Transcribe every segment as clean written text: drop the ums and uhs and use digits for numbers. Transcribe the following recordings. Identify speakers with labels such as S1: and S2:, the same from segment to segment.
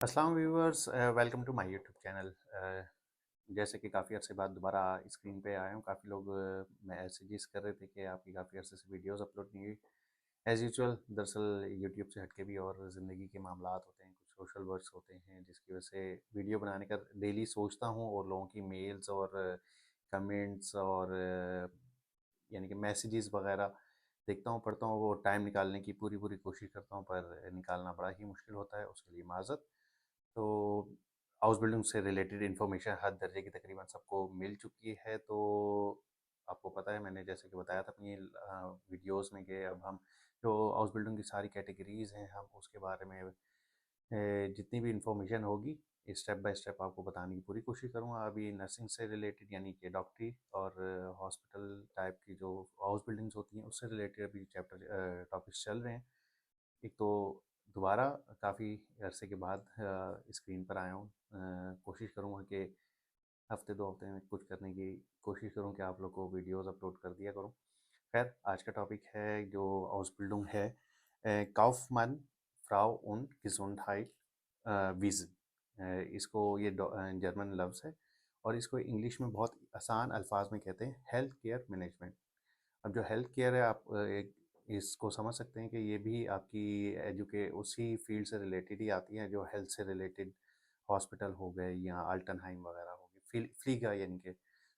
S1: अस्सलाम viewers, welcome to my YouTube channel. जैसे कि काफ़ी अरसे बाद दोबारा स्क्रीन पे आया हूँ। काफ़ी लोग मैसेजेस कर रहे थे कि आपकी काफ़ी अरसे से वीडियोस अपलोड नहीं हुई। एज़ यूजुअल दरअसल यूट्यूब से हटके भी और ज़िंदगी के मामलात होते हैं, कुछ सोशल वर्क्स होते हैं जिसकी वजह से वीडियो बनाने का डेली सोचता हूँ और लोगों की मेल्स और कमेंट्स और यानी कि मैसेजेस वगैरह देखता हूँ, पढ़ता हूँ। वो टाइम निकालने की पूरी पूरी कोशिश करता हूँ, पर निकालना बड़ा ही मुश्किल होता है। उसके लिए माज़रत। तो हाउस बिल्डिंग से रिलेटेड इन्फॉर्मेशन हर दर्जे की तकरीबन सबको मिल चुकी है। तो आपको पता है, मैंने जैसे कि बताया था अपनी वीडियोस में कि अब हम जो हाउस बिल्डिंग की सारी कैटेगरीज़ हैं, हम उसके बारे में जितनी भी इंफॉर्मेशन होगी स्टेप बाय स्टेप आपको बताने की पूरी कोशिश करूँगा। अभी नर्सिंग से रिलेटेड यानी कि डॉक्टरी और हॉस्पिटल टाइप की जो हाउस बिल्डिंग्स होती हैं उससे रिलेटेड अभी चैप्टर टॉपिक्स चल रहे हैं। एक तो दोबारा काफ़ी अरसे के बाद स्क्रीन पर आया हूँ। कोशिश करूँगा कि हफ़्ते 2 हफ़्ते में कुछ करने की कोशिश करूँ कि आप लोग को वीडियोज़ अपलोड कर दिया करूँ। खैर, आज का टॉपिक है जो ausbildung है, Kaufman Frau und Gesundheit vision. इसको ये जर्मन लफ्ज़ है और इसको इंग्लिश में बहुत आसान अल्फाज में कहते हैं हेल्थ केयर मैनेजमेंट। अब जो हेल्थ केयर है, आप एक इसको समझ सकते हैं कि ये भी आपकी एजुके उसी फील्ड से रिलेटेड ही आती है जो हेल्थ से रिलेटेड हॉस्पिटल हो गए या अल्टनहाइम वगैरह हो गए, फ्लीगा यानी कि।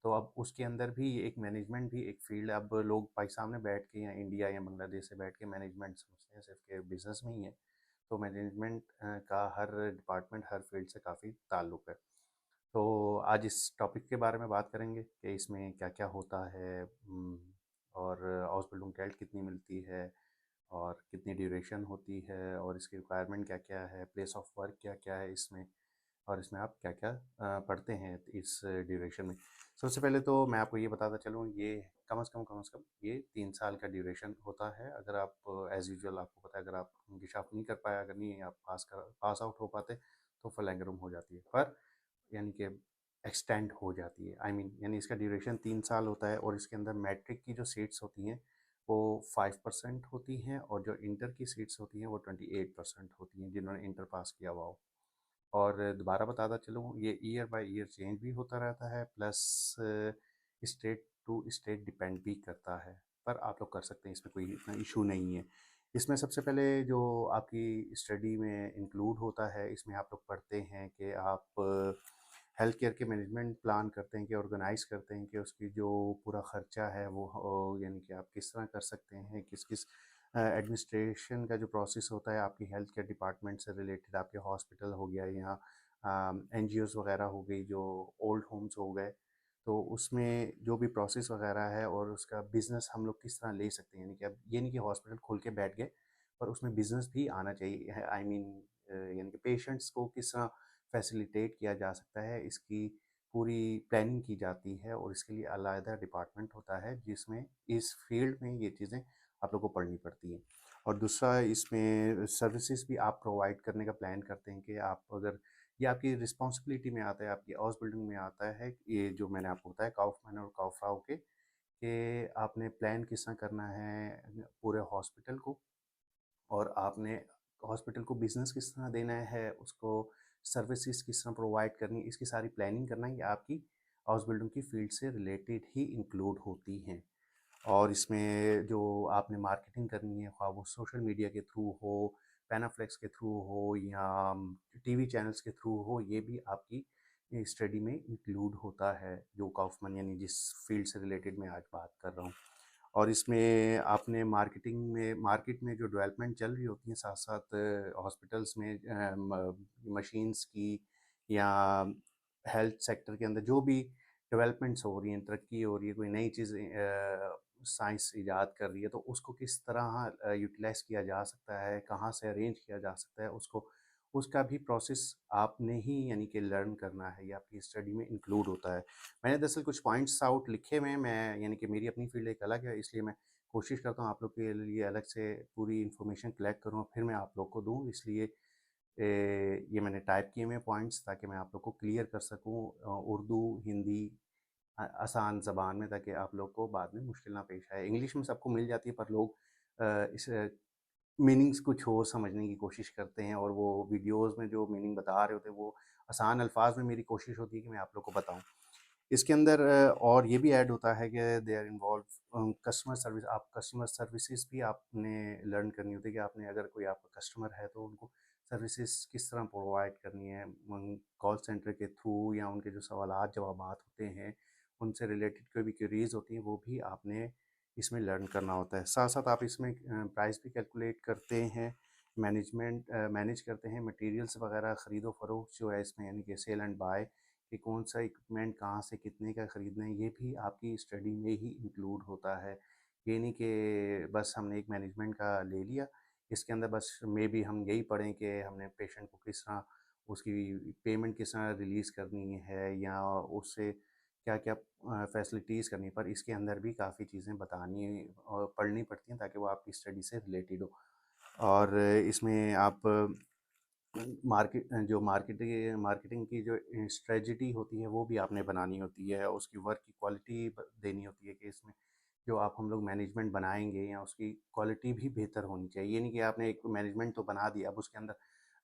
S1: तो अब उसके अंदर भी एक मैनेजमेंट भी एक फील्ड है। अब लोग पाकिस्तान में बैठ के या इंडिया या बांग्लादेश से बैठ के मैनेजमेंट समझते हैं सिर्फ के बिजनेस में ही है। तो मैनेजमेंट का हर डिपार्टमेंट हर फील्ड से काफ़ी ताल्लुक़ है। तो आज इस टॉपिक के बारे में बात करेंगे कि इसमें क्या-क्या होता है, और हाउस बिल्डिंग कैल्ट कितनी मिलती है और कितनी ड्यूरेशन होती है और इसकी रिक्वायरमेंट क्या-क्या है, प्लेस ऑफ वर्क क्या-क्या है इसमें, और इसमें आप क्या-क्या पढ़ते हैं इस ड्यूरेशन में। सबसे पहले तो मैं आपको ये बताता चलूँ, ये कम से कम ये 3 साल का ड्यूरेशन होता है। अगर आप एज़ यूजुअल आपको पता है, अगर आप इंकशाफ नहीं कर पाए, अगर नहीं आप पास आउट हो पाते तो फुल हो जाती है। पर यानी कि एक्सटेंड हो जाती है, आई मीन यानी इसका ड्यूरेशन 3 साल होता है और इसके अंदर मैट्रिक की जो सीट्स होती हैं वो 5% होती हैं और जो इंटर की सीट्स होती हैं वो 28% होती हैं, जिन्होंने इंटर पास किया हुआ हो। और दोबारा बताता चलूँ, ये ईयर बाय ईयर चेंज भी होता रहता है, plus state to state depend भी करता है। पर आप लोग कर सकते हैं, इसमें कोई इतना इशू नहीं है। इसमें सबसे पहले जो आपकी स्टडी में इंक्लूड होता है, इसमें आप लोग पढ़ते हैं कि आप हेल्थ केयर के मैनेजमेंट प्लान करते हैं, कि ऑर्गेनाइज़ करते हैं कि उसकी जो पूरा ख़र्चा है वो यानी कि आप किस तरह कर सकते हैं, किस-किस एडमिनिस्ट्रेशन का जो प्रोसेस होता है आपकी हेल्थ केयर डिपार्टमेंट से रिलेटेड, आपके हॉस्पिटल हो गया या एनजीओज़ वगैरह हो गई, जो ओल्ड होम्स हो गए, तो उसमें जो भी प्रोसेस वगैरह है और उसका बिज़नेस हम लोग किस तरह ले सकते हैं। यानी कि अब ये नहीं कि हॉस्पिटल खोल के बैठ गए, पर उसमें बिज़नेस भी आना चाहिए। आई मीन यानी कि पेशेंट्स को किस तरह फैसिलिटेट किया जा सकता है, इसकी पूरी प्लानिंग की जाती है और इसके लिए अलग डिपार्टमेंट होता है जिसमें इस फील्ड में ये चीज़ें आप लोग को पढ़नी पड़ती हैं। और दूसरा, इसमें सर्विसेज भी आप प्रोवाइड करने का प्लान करते हैं कि आप अगर ये आपकी रिस्पॉन्सिबिलिटी में आता है, आपकी हाउस बिल्डिंग में आता है, ये जो मैंने आपको बताया काउफमैन और काउफ्राउ के, कि आपने प्लान किस तरह करना है पूरे हॉस्पिटल को, और आपने हॉस्पिटल को बिज़नेस किस तरह देना है, उसको सर्विसेज किस तरह प्रोवाइड करनी है, इसकी सारी प्लानिंग करना ये आपकी हाउस बिल्डिंग की फील्ड से रिलेटेड ही इंक्लूड होती हैं। और इसमें जो आपने मार्केटिंग करनी है, ख्वाह वो सोशल मीडिया के थ्रू हो, पैनाफ्लेक्स के थ्रू हो या टीवी चैनल्स के थ्रू हो, ये भी आपकी स्टडी में इंक्लूड होता है, जो काउफमैन यानी जिस फील्ड से रिलेटेड मैं आज बात कर रहा हूँ। और इसमें आपने मार्केट में जो डेवलपमेंट चल रही होती है, साथ साथ हॉस्पिटल्स में मशीन्स की या हेल्थ सेक्टर के अंदर जो भी डेवलपमेंट्स हो रही हैं, तरक्की हो रही है, कोई नई चीज़ साइंस ईजाद कर रही है, तो उसको किस तरह यूटिलाइज़ किया जा सकता है, कहाँ से अरेंज किया जा सकता है उसको, उसका भी प्रोसेस आपने ही यानी कि लर्न करना है, ये आपकी स्टडी में इंक्लूड होता है। मैंने दरअसल कुछ पॉइंट्स आउट लिखे हुए हैं, मैं यानी कि मेरी अपनी फील्ड एक अलग है, इसलिए मैं कोशिश करता हूँ आप लोग के लिए अलग से पूरी इन्फॉर्मेशन कलेक्ट करूँ और फिर मैं आप लोग को दूँ। इसलिए ये मैंने टाइप किए हुए पॉइंट्स, ताकि मैं आप लोग को क्लियर कर सकूँ उर्दू, हिंदी, आसान ज़बान में, ताकि आप लोग को बाद में मुश्किल ना पेश आए। इंग्लिश में सबको मिल जाती है, पर लोग इस मीनिंग्स कुछ और समझने की कोशिश करते हैं, और वो वीडियोज़ में जो मीनिंग बता रहे होते हैं वो आसान अल्फाज में मेरी कोशिश होती है कि मैं आप लोग को बताऊँ। इसके अंदर और ये भी ऐड होता है कि they are involve customer service. आप कस्टमर सर्विसेज भी आपने लर्न करनी होती है कि आपने अगर कोई आपका कस्टमर है तो उनको सर्विसेज किस तरह प्रोवाइड करनी है, कॉल सेंटर के थ्रू, या उनके जो सवालात जवाबात होते हैं उनसे रिलेटेड कोई भी क्वेरीज होती हैं वो भी आपने इसमें लर्न करना होता है। साथ साथ आप इसमें प्राइस भी कैलकुलेट करते हैं, मैनेज करते हैं, मटेरियल्स वगैरह ख़रीदो फरोख्त जो है इसमें, यानी कि सेल एंड बाय, कि कौन सा इक्विपमेंट कहाँ से कितने का ख़रीदना है, ये भी आपकी स्टडी में ही इंक्लूड होता है। ये नहीं कि बस हमने एक मैनेजमेंट का ले लिया, इसके अंदर बस मे बी हम यही पढ़ें कि हमने पेशेंट को किस तरह उसकी पेमेंट किस तरह रिलीज़ करनी है, या उससे क्या क्या फैसिलिटीज़ करनी है, पर इसके अंदर भी काफ़ी चीज़ें बतानी और पढ़नी पड़ती हैं ताकि वो आपकी स्टडी से रिलेटेड हो। और इसमें आप मार्केटिंग की जो स्ट्रेटजी होती है वो भी आपने बनानी होती है, उसकी वर्क की क्वालिटी देनी होती है कि इसमें जो आप हम लोग मैनेजमेंट बनाएंगे या उसकी क्वालिटी भी बेहतर होनी चाहिए। ये नहीं कि आपने एक मैनेजमेंट तो बना दिया, अब उसके अंदर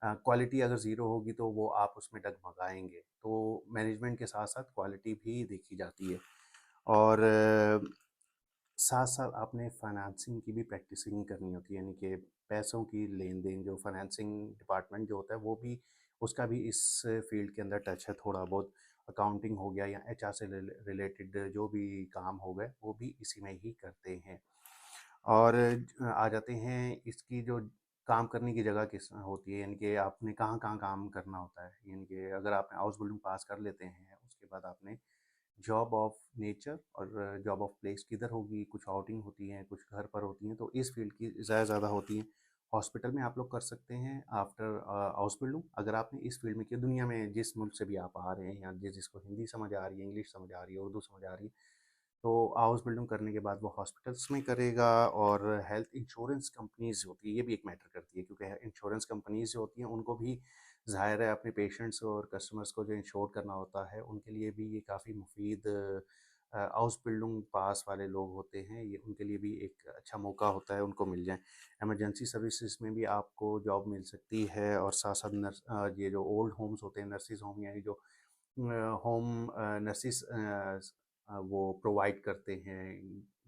S1: क्वालिटी अगर ज़ीरो होगी तो वो आप उसमें डगमगाएंगे। तो मैनेजमेंट के साथ साथ क्वालिटी भी देखी जाती है। और साथ-साथ आपने फाइनेंसिंग की भी प्रैक्टिसिंग करनी होती है, यानी कि पैसों की लेन-देन, जो फाइनेंसिंग डिपार्टमेंट जो होता है वो भी, उसका भी इस फील्ड के अंदर टच है थोड़ा बहुत। अकाउंटिंग हो गया या एचआर से रिलेटेड जो भी काम हो गए वो भी इसी में ही करते हैं। और आ जाते हैं इसकी जो काम करने की जगह किस होती है, यानी कि आपने कहाँ-कहाँ काम करना होता है। यानी कि अगर आपने हाउस बिल्डिंग पास कर लेते हैं, उसके बाद आपने जॉब ऑफ नेचर और जॉब ऑफ प्लेस किधर होगी, कुछ आउटिंग होती हैं, कुछ घर पर होती हैं, तो इस फील्ड की ज़्यादा होती हैं। हॉस्पिटल में आप लोग कर सकते हैं आफ्टर हाउस बिल्डिंग। अगर आपने इस फील्ड में किया, दुनिया में जिस मुल्क से भी आप आ रहे हैं, या जिसको हिंदी समझ आ रही है, इंग्लिश समझ आ रही है, उर्दू समझ आ रही है, तो हाउस बिल्डिंग करने के बाद वो हॉस्पिटल्स में करेगा। और हेल्थ इंश्योरेंस कंपनीज होती है, ये भी एक मैटर करती है, क्योंकि इंश्योरेंस कंपनीज जो होती हैं उनको भी ज़ाहिर है अपने पेशेंट्स और कस्टमर्स को जो इंश्योर करना होता है, उनके लिए भी ये काफ़ी मुफीद हाउस बिल्डिंग पास वाले लोग होते हैं, ये उनके लिए भी एक अच्छा मौका होता है उनको मिल जाए। इमरजेंसी सर्विसेज में भी आपको जॉब मिल सकती है। और साथ साथ ये जो ओल्ड होम्स होते हैं, नर्सिस होम, यानी जो होम नर्सिस वो प्रोवाइड करते हैं,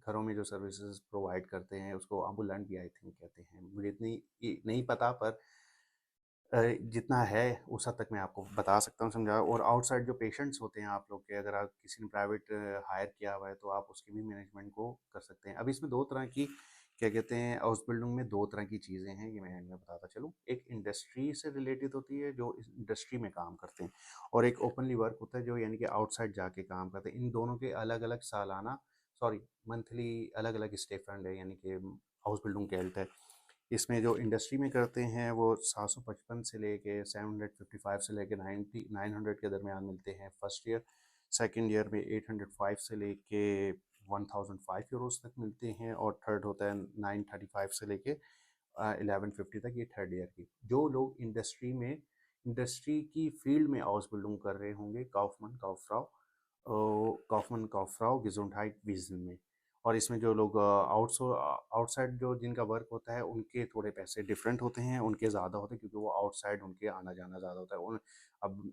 S1: घरों में जो सर्विसेज प्रोवाइड करते हैं उसको एम्बुलेंट भी आई थिंक कहते हैं, मुझे इतनी नहीं पता, पर जितना है उस हद तक मैं आपको बता सकता हूँ, समझा। और आउटसाइड जो पेशेंट्स होते हैं आप लोग के, अगर आप किसी ने प्राइवेट हायर किया हुआ है तो आप उसकी भी मैनेजमेंट को कर सकते हैं। अब इसमें दो तरह की, क्या कहते हैं, हाउस बिल्डिंग में दो तरह की चीज़ें हैं, ये मैं बताता चलूँ। एक इंडस्ट्री से रिलेटेड होती है, जो इस इंडस्ट्री में काम करते हैं, और एक ओपनली वर्क होता है जो यानी कि आउटसाइड जाके काम करते हैं। इन दोनों के अलग अलग सालाना, सॉरी, मंथली अलग अलग स्टेफंड है, यानी कि हाउस बिल्डिंग कैल्ट है। इसमें जो इंडस्ट्री में करते हैं वो 755 से लेके 755 से लेके 900 के दरमियान मिलते हैं फर्स्ट ईयर। सेकंड ईयर में 805 से लेके 1005 यूरोस तक मिलते हैं, और थर्ड होता है 935 से लेके 1150 तक, ये थर्ड ईयर की। जो लोग इंडस्ट्री की फील्ड में हाउस बिल्डिंग कर रहे होंगे, काउफमन काउफ्राउ गेसुंडहाइट विजन में। और इसमें जो लोग आउटसाइड जो जिनका वर्क होता है उनके थोड़े पैसे डिफरेंट होते हैं, उनके ज़्यादा होते हैं, क्योंकि वो आउटसाइड उनके आना जाना ज़्यादा होता है अब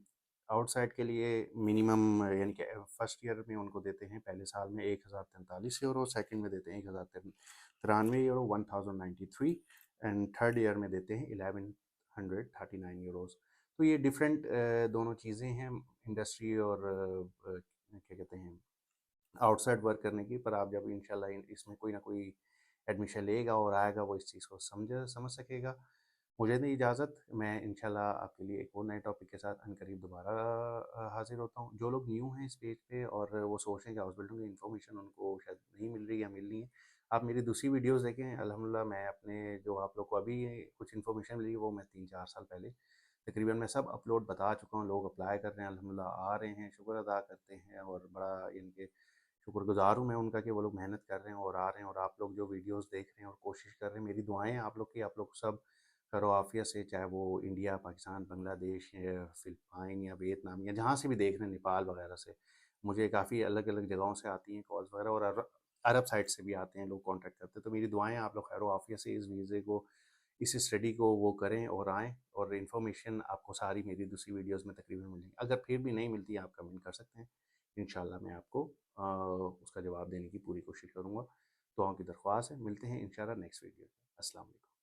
S1: आउटसाइड के लिए मिनिमम, यानी कि फर्स्ट ईयर में उनको देते हैं पहले साल में 1043 यूरो, सेकंड में देते हैं 1093 यूरो, 1093, एंड थर्ड ईयर में देते हैं 1139 यूरोस। तो ये डिफरेंट दोनों चीज़ें हैं, इंडस्ट्री और क्या कहते हैं, आउटसाइड वर्क करने की। पर आप जब इंशाल्लाह इसमें कोई ना कोई एडमिशन लेगा और आएगा, वो इस चीज़ को समझ सकेगा। मुझे दें इजाज़त, मैं इंशाल्लाह आपके लिए एक और नए टॉपिक के साथ अनकरीब दोबारा हाज़िर होता हूँ। जो लोग न्यू हैं इस पेज पे और वो सोच रहे हैं कि हाउस बिल्डिंग की इन्फॉर्मेशन उनको शायद नहीं मिल रही या मिलनी है, आप मेरी दूसरी वीडियोज़ देखें। अल्हम्दुलिल्लाह मैं अपने, जो आप लोग को अभी कुछ इन्फॉर्मेशन मिली वो मैं 3-4 साल पहले तकरीबन मैं सब अपलोड बता चुका हूँ। लोग अप्लाई कर रहे हैं, अल्हम्दुलिल्लाह आ रहे हैं, शुक्र अदा करते हैं, और बड़ा इनके शुक्रगुज़ार हूँ मैं उनका कि वो लोग मेहनत कर रहे हैं और आ रहे हैं। और आप लोग जो वीडियोज़ देख रहे हैं और कोशिश कर रहे हैं, मेरी दुआएँ हैं आप लोग की, आप लोग सब खैर आफियत से, चाहे वो इंडिया, पाकिस्तान, बांग्लादेश या फ़िलिपाइन या वियतनाम या जहाँ से भी देख रहे हैं, नेपाल वगैरह से। मुझे काफ़ी अलग-अलग जगहों से आती हैं कॉल्स वगैरह, और अरब साइड से भी आते हैं लोग, कॉन्टैक्ट करते हैं। तो मेरी दुआएँ हैं आप लोग खैर आफियत से इस वीज़े को इस स्टडी को वो करें और आएँ, और इन्फॉर्मेशन आपको सारी मेरी दूसरी वीडियोज़ में तकरीबन मिलेंगी। अगर फिर भी नहीं मिलती, आप कमेंट कर सकते हैं। इंशाल्लाह मैं आपको उसका जवाब देने की पूरी कोशिश करूँगा। दुआओं की दरख्वास्त है। मिलते हैं इंशाल्लाह नेक्स्ट वीडियो में। अस्सलाम वालेकुम।